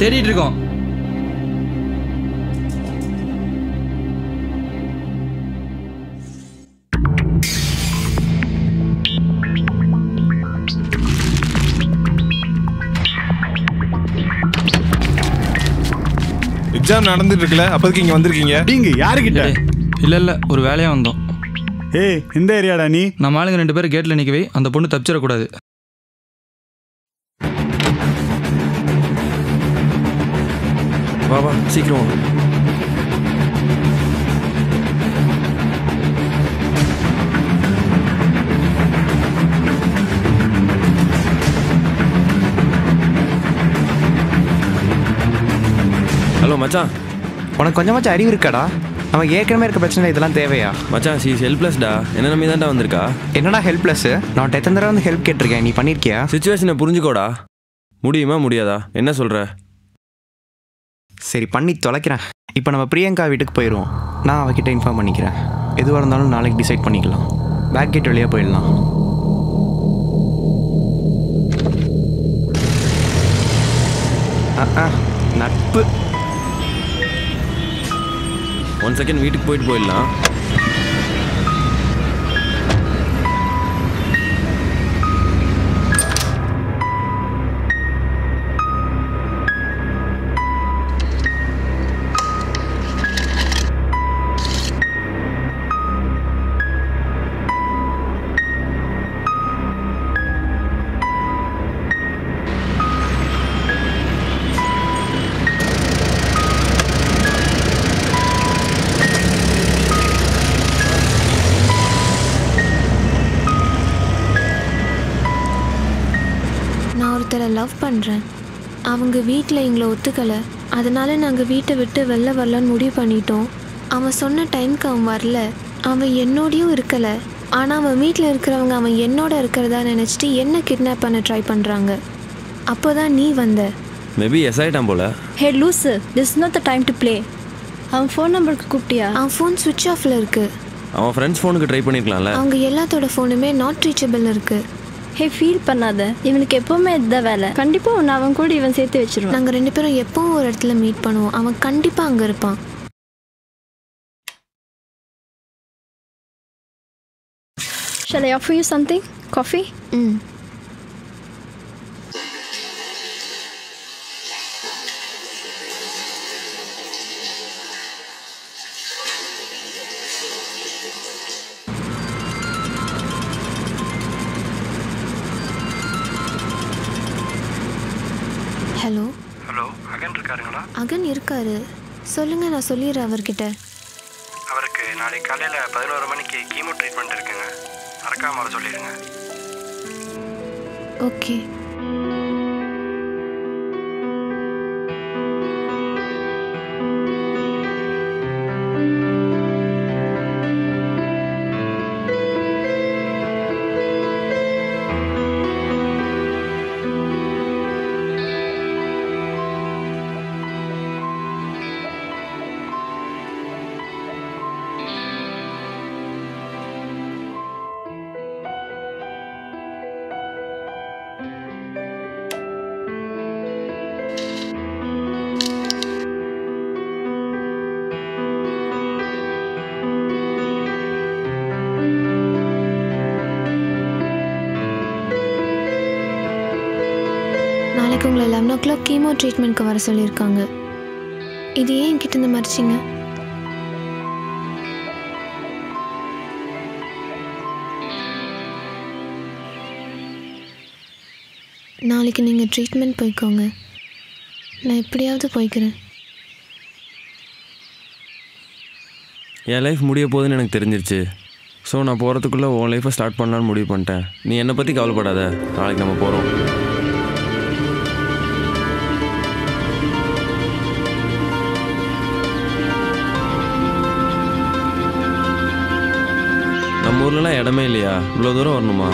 தேடிட்டு இருக்கோம். எக்ஸாம் நடந்துட்டு இருக்குல்ல, அப்போதைக்கு இங்கே வந்திருக்கீங்க. நீங்க யாருக்கிட்ட? இல்லை ஒரு வேலையாக வந்தோம். ஏய், எந்த ஏரியாடா நீ? நம்ம ஆளுங்க 2 பேர் கேட்டில் நிற்கவே, அந்த பொண்ணு தப்பிச்சிடக்கூடாது. வா வா சீக்கிரம் வா. ஹலோ மச்சான், உனக்கு கொஞ்சமாச்சும் அறிவு இருக்காடா? நமக்கு ஏற்கனவே இருக்க பிரச்சனை இதெல்லாம் தேவையா? மச்சான் ஷீ இஸ் ஹெல்ப்லெஸ்டா. என்ன நம்பி தான்டா வந்திருக்கா. என்னடா ஹெல்ப்லெஸ்? நான் எத்தனை தடவை வந்து ஹெல்ப் கேட்டிருக்கேன், நீ பண்ணியிருக்கியா? சிச்சுவேஷனை புரிஞ்சுக்கோடா. முடியுமா முடியாதா? என்ன சொல்கிற? சரி பண்ணி தொலைக்கிறேன். இப்போ நம்ம பிரியங்கா வீட்டுக்கு போயிடுவோம். நான் அவகிட்ட இன்ஃபார்ம் பண்ணிக்கிறேன். எதுவாக இருந்தாலும் நாளைக்கு டிசைட் பண்ணிக்கலாம். பேக் கேட் வழியாக போயிடலாம். நட்பு. 1 செகண்ட் வீட்டுக்கு போயிட்டு போயிடலாம். லவ் பண்ணுறேன். அவங்க வீட்டில் எங்களை ஒத்துக்கலை. அதனால நாங்கள் வீட்டை விட்டு வெளில வரலான்னு முடிவு பண்ணிட்டோம். அவன் சொன்ன டைமுக்கு அவன் வரல. அவன் என்னோடையும் இருக்கலை. ஆனால் அவன் வீட்டில் இருக்கிறவங்க அவன் என்னோட இருக்கிறதா நினச்சிட்டு என்ன கிட்னாப் பண்ண ட்ரை பண்ணுறாங்க. அப்போ தான் நீ வந்த. மேபி எஸ் ஆகிட்டான் போல. ஹே லூசு, this not the time to play. அவன் ஃபோன் நம்பருக்கு கூப்பிட்டியா? அவன் ஃபோன் சுவிட்ச் ஆஃபில் இருக்குது. அவன் ஃப்ரெண்ட்ஸ் ஃபோனுக்கு ட்ரை பண்ணியிருக்கலாம்ல. அவங்க எல்லாத்தோட ஃபோனுமே நாட் ரீச்சபிள் இருக்குது. ஹே ஃபீல் பண்ணாத, இவனுக்கு எப்போவுமே இதுதான் வேலை. கண்டிப்பாக ஒன்று அவன் கூட இவன் சேர்த்து வச்சிருவான். நாங்கள் 2 பேரும் எப்பவும் ஒரு இடத்துல மீட் பண்ணுவோம். அவன் கண்டிப்பாக அங்கே இருப்பான். Shall I offer you something? Coffee? Hello. Hello, Agan இருக்காருங்களா? அகன் இருக்காரு. சொல்லுங்க, நான் சொல்லிடுறேன் அவர்கிட்ட. அவருக்கு நாளைக்கு காலையில் 11 மணிக்கு கீமோ ட்ரீட்மெண்ட் இருக்குங்க. மறக்காம வர சொல்லிடுங்க. ஓகே. நாளைக்கு உங்களை 11 o'clock கீமோ ட்ரீட்மெண்ட்க்கு வர சொல்லியிருக்காங்க. இது ஏன் என்கிட்ட இருந்து மறைச்சிங்க? நாளைக்கு நீங்கள் ட்ரீட்மெண்ட் போய்க்கோங்க. நான் எப்படியாவது போய்க்கிறேன். என் லைஃப் முடிய போகுதுன்னு எனக்கு தெரிஞ்சிருச்சு. ஸோ நான் போகிறதுக்குள்ளே உன் லைஃப்பை ஸ்டார்ட் பண்ணலான்னு முடிவு பண்ணிட்டேன். நீ என்னை பற்றி கவலைப்படாத. நாளைக்கு நம்ம போகிறோம். நம்ம ஊர்லலாம் இடமே இல்லையா? இவ்வளோ தூரம் வரணுமா?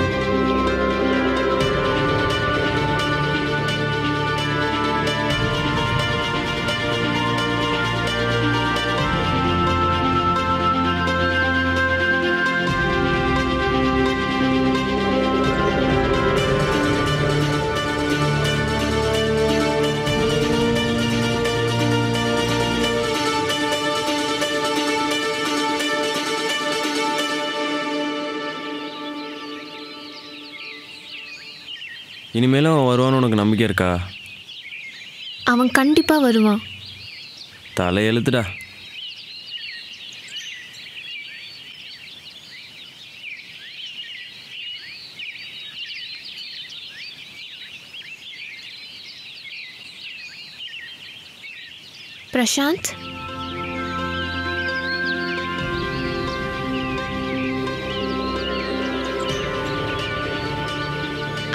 இனிமேலும் அவன் வருவான்னு உனக்கு நம்பிக்கை இருக்கா? அவன் கண்டிப்பாக வருவான். தலை எழுத்துடா. பிரசாந்த்,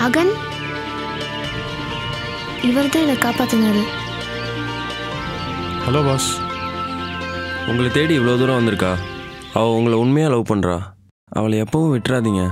அகன், இவர் தான் என்னை காப்பாற்றினாரு. Hello boss. உங்களை தேடி இவ்வளோ தூரம் வந்திருக்கா. அவள் உங்களை உண்மையாக லவ் பண்ணுறா. அவளை எப்பவும் விட்டுறாதீங்க.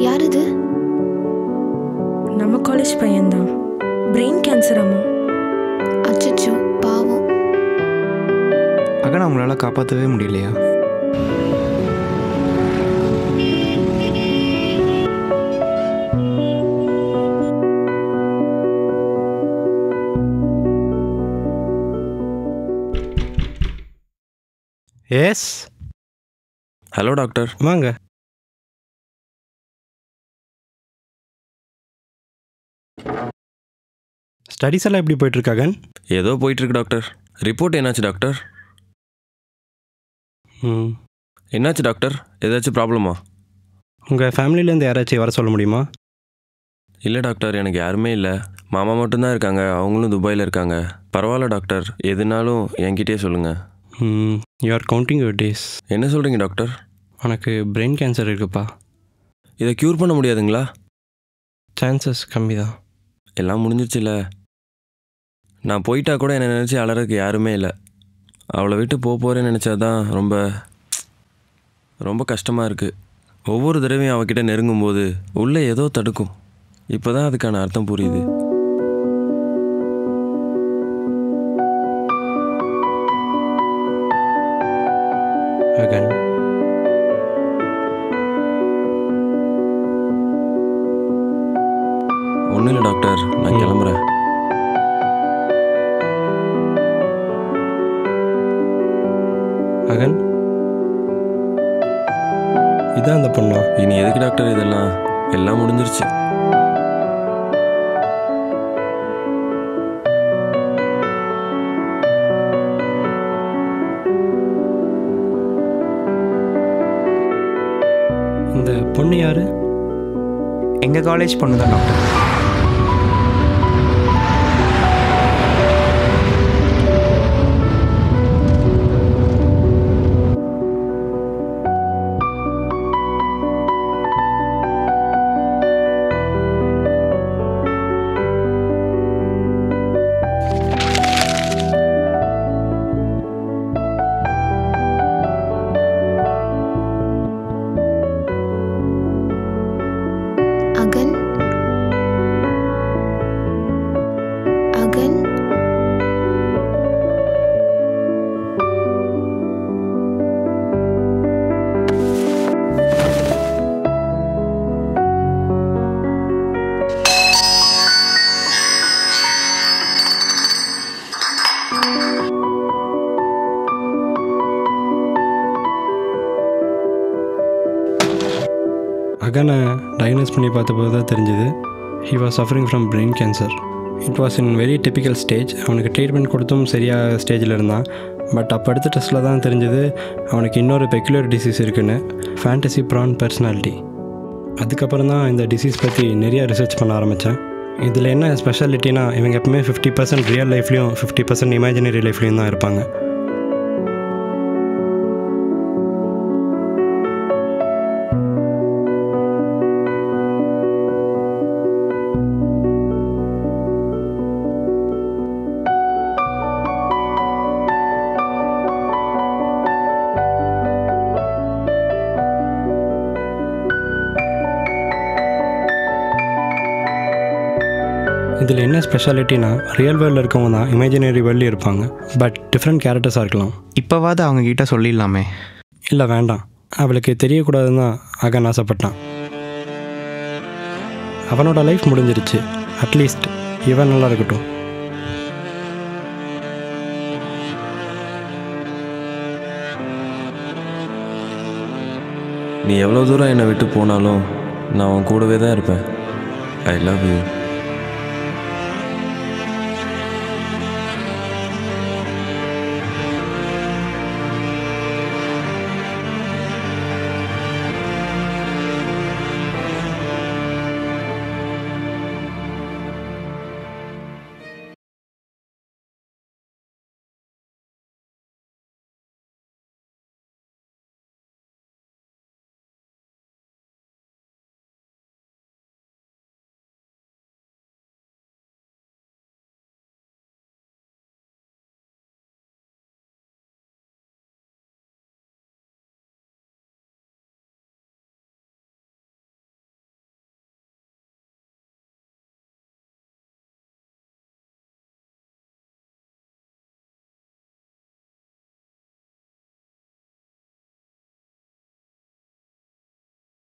யார் இது? நம்ம காலேஜ் பையன்தான். பிரெயின் கேன்சர் அம்மா. அச்சச்சோ, பாவம். அகன் அவங்களால காப்பாற்றவே முடியலையா? எஸ். Hello doctor. வாங்க. ஸ்டடீஸ் எல்லாம் எப்படி போயிட்டுருக்காங்க? ஏதோ போயிட்டுருக்கு டாக்டர். ரிப்போர்ட் என்னாச்சு டாக்டர்? என்னாச்சு டாக்டர்? ஏதாச்சும் ப்ராப்ளமா? உங்கள் ஃபேமிலியிலேருந்து யாராச்சும் வர சொல்ல முடியுமா? இல்லை டாக்டர், எனக்கு யாருமே இல்லை. மாமா மட்டும்தான் இருக்காங்க. அவங்களும் துபாயில் இருக்காங்க. பரவாயில்ல டாக்டர், எதுனாலும் என்கிட்டயே சொல்லுங்கள். You are counting your days. என்ன சொல்கிறீங்க டாக்டர்? உனக்கு பிரெயின் கேன்சர் இருக்குப்பா. இதை க்யூர் பண்ண முடியாதுங்களா? சான்சஸ் கம்மி தான். எல்லாம் முடிஞ்சிச்சுல. நான் போயிட்டா கூட என்னை நினச்சி அலறதுக்கு யாருமே இல்லை. அவளை விட்டு போகிறேன்னு நினச்சாதான் ரொம்ப ரொம்ப கஷ்டமாக இருக்குது. ஒவ்வொரு தடவையும் அவகிட்ட நெருங்கும்போது உள்ளே ஏதோ தடுக்கும். இப்போ தான் அதுக்கான அர்த்தம் புரியுது. அகன், ஒன்றும் இல்லை டாக்டர், நான் கிளம்புறேன். அகன், இதான் அந்த பொண்ணா? இனி எதுக்கு டாக்டர் இதெல்லாம்? எல்லாம் முடிஞ்சிருச்சு. இந்த பொண்ணு யாரு? எங்கள் காலேஜ் பொண்ணு தான் டாக்டர். அகன், அகன், அகனை டயக்னோஸ் பண்ணி பார்த்தபோது தான் தெரிஞ்சுது he was suffering from brain cancer. It was in very typical stage. அவனுக்கு ட்ரீட்மெண்ட் கொடுத்தும் சரியாக ஸ்டேஜில் இருந்தான். பட் அப்போ எடுத்த டெஸ்ட்டில் தான் தெரிஞ்சது அவனுக்கு இன்னொரு பெக்குலர் டிசீஸ் இருக்குன்னு, ஃபேண்டசி ப்ரான் பர்சனாலிட்டி. அதுக்கப்புறம் தான் இந்த டிசீஸ் பற்றி நிறையா ரிசர்ச் பண்ண ஆரம்பித்தேன். இதில் என்ன ஸ்பெஷாலிட்டினா இவங்க எப்பவுமே 50% ரியல் லைஃப்லேயும் 50% இமேஜினரி லைஃப்லேயும் தான் இருப்பாங்க. இதில் என்ன ஸ்பெஷாலிட்டினா ரியல் வேர்ல்டில் இருக்கவங்க தான் இமேஜினரி வேர்ல்ட்லேயும் இருப்பாங்க. பட் டிஃப்ரெண்ட் கேரக்டர்ஸாக இருக்கலாம். இப்போவாது அவங்க கிட்ட சொல்லிடலாமே. இல்லை வேண்டாம், அவளுக்கு தெரியக்கூடாதுன்னு தான் அகன் ஆசைப்பட்டான். அவனோட லைஃப் முடிஞ்சிருச்சு, அட்லீஸ்ட் இவன் நல்லா இருக்கட்டும். நீ எவ்வளோ தூரம் என்னை விட்டு போனாலும் நான் உன் கூடவே தான் இருப்பேன். I love you.